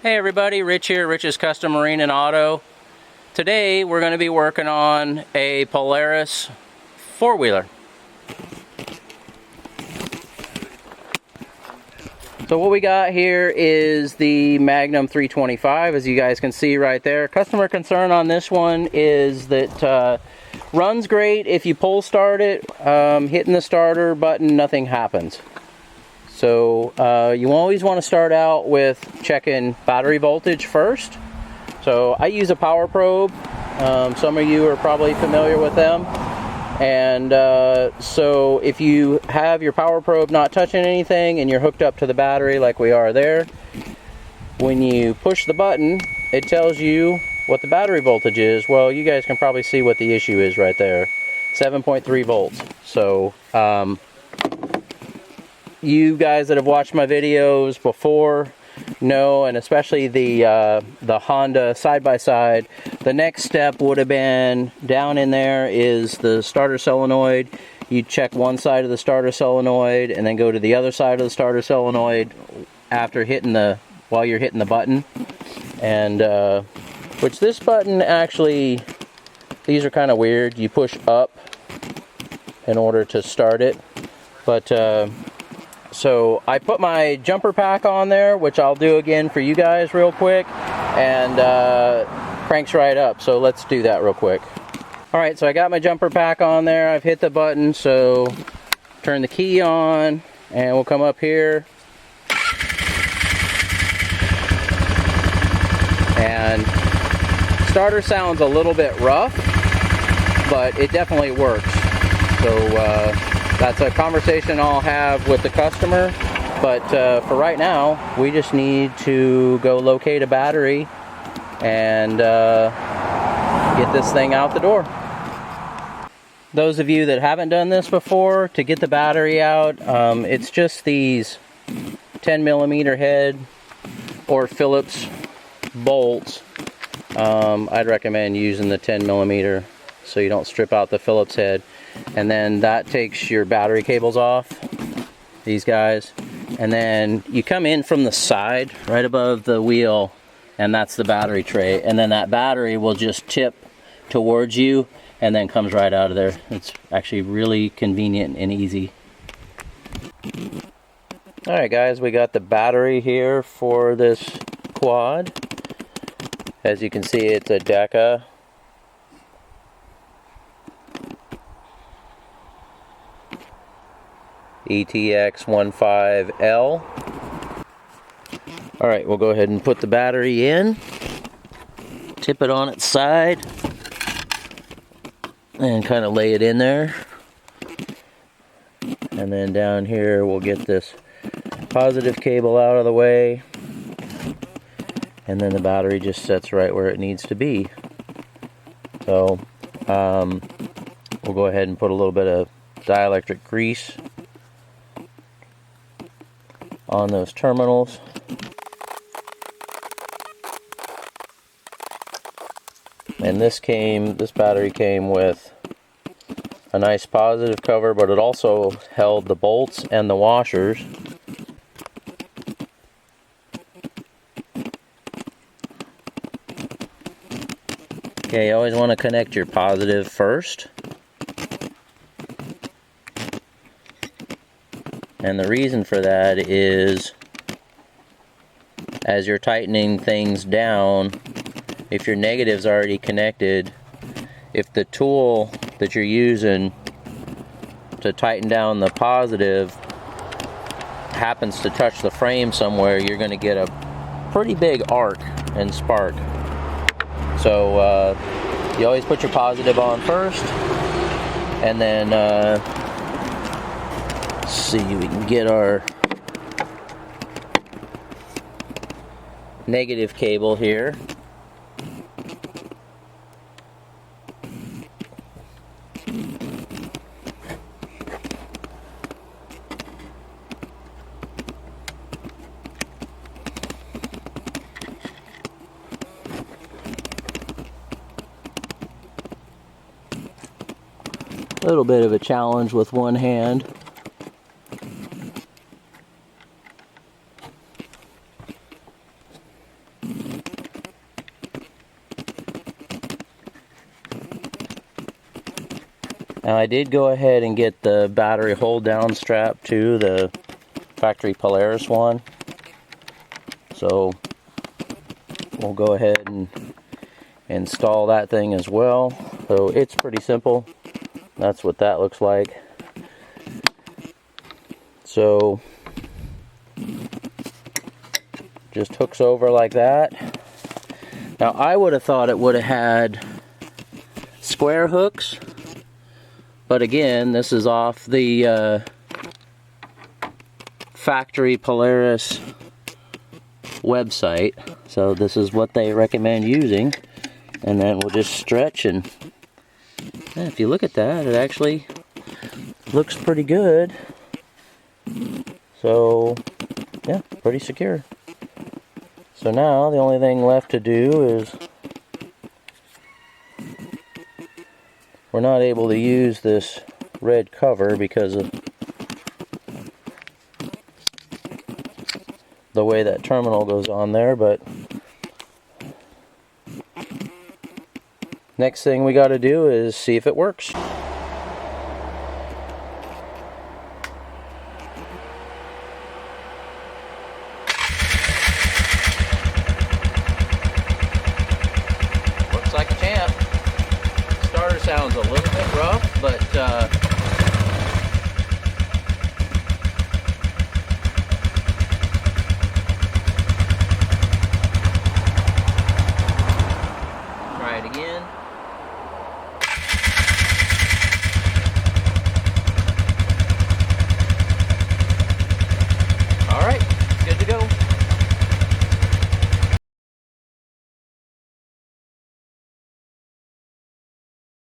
Hey everybody, Rich here, Rich's Custom Marine and Auto. Today we're going to be working on a Polaris four-wheeler. So what we got here is the Magnum 325, as you guys can see right there. Customer concern on this one is that runs great if you pull start it, hitting the starter button, nothing happens. So you always want to start out with checking battery voltage first. So I use a power probe. Some of you are probably familiar with them. And so if you have your power probe not touching anything and you're hooked up to the battery like we are there, when you push the button, it tells you what the battery voltage is. Well, you guys can probably see what the issue is right there. 7.3 volts. So you guys that have watched my videos before know, and especially the Honda side-by-side, the next step would have been down in there is the starter solenoid. You check one side of the starter solenoid and then go to the other side of the starter solenoid after while you're hitting the button. And which this button actually, these are kind of weird. You push up in order to start it, but so I put my jumper pack on there, which I'll do again for you guys real quick, and cranks right up. So let's do that real quick. Alright, so I got my jumper pack on there. I've hit the button, so turn the key on, and we'll come up here. And starter sounds a little bit rough, but it definitely works. So that's a conversation I'll have with the customer, but for right now, we just need to go locate a battery and get this thing out the door. Those of you that haven't done this before, to get the battery out, it's just these 10mm head or Phillips bolts. I'd recommend using the 10mm so you don't strip out the Phillips head. And then that takes your battery cables off, these guys. And then you come in from the side, right above the wheel, and that's the battery tray. And then that battery will just tip towards you and then comes right out of there. It's actually really convenient and easy. Alright guys, we got the battery here for this quad. As you can see, it's a Deka. ETX15L. Alright, we'll go ahead and put the battery in, tip it on its side, and kind of lay it in there. And then down here we'll get this positive cable out of the way, and then the battery just sits right where it needs to be. So we'll go ahead and put a little bit of dielectric grease on those terminals. And this battery came with a nice positive cover, but it also held the bolts and the washers. Okay, you always want to connect your positive first. And the reason for that is, as you're tightening things down, if your negative's already connected, if the tool that you're using to tighten down the positive happens to touch the frame somewhere, you're going to get a pretty big arc and spark. So you always put your positive on first, and then see, we can get our negative cable here. A little bit of a challenge with one hand. Now I did go ahead and get the battery hold down strap too, the factory Polaris one. So we'll go ahead and install that thing as well. So it's pretty simple. That's what that looks like. So just hooks over like that. Now I would have thought it would have had square hooks, but again, this is off the factory Polaris website, so this is what they recommend using. And then we'll just stretch, and yeah, if you look at that, it actually looks pretty good. So yeah, pretty secure. So now the only thing left to do is, we're not able to use this red cover because of the way that terminal goes on there, but next thing we got to do is see if it works.